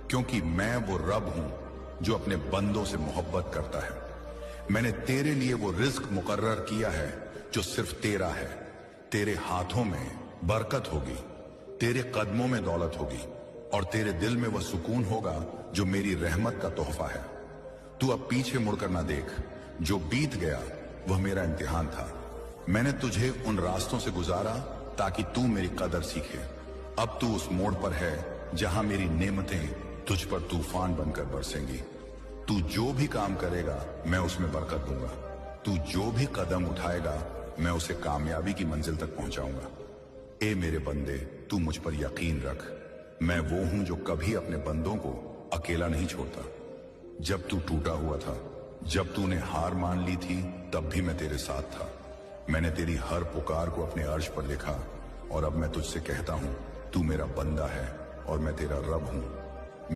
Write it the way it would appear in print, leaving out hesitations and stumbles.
क्योंकि मैं वो रब हूं जो अपने बंदों से मोहब्बत करता है। मैंने तेरे लिए वो रिज्क मुकर्रर किया है जो सिर्फ तेरा है। तेरे हाथों में बरकत होगी, तेरे कदमों में दौलत होगी और तेरे दिल में वह सुकून होगा जो मेरी रहमत का तोहफा है। तू अब पीछे मुड़कर ना देख, जो बीत गया वह मेरा इम्तिहान था। मैंने तुझे उन रास्तों से गुजारा ताकि तू मेरी कदर सीखे। अब तू उस मोड़ पर है जहां मेरी नेमतें तुझ पर तूफान बनकर बरसेंगी। तू जो भी काम करेगा मैं उसमें बरकत दूंगा। तू जो भी कदम उठाएगा मैं उसे कामयाबी की मंजिल तक पहुंचाऊंगा। ए मेरे बंदे, तू मुझ पर यकीन रख। मैं वो हूं जो कभी अपने बंदों को अकेला नहीं छोड़ता। जब तू टूटा हुआ था, जब तूने हार मान ली थी, तब भी मैं तेरे साथ था। मैंने तेरी हर पुकार को अपने अर्श पर लिखा और अब मैं तुझसे कहता हूं, तू मेरा बंदा है और मैं तेरा रब हूं।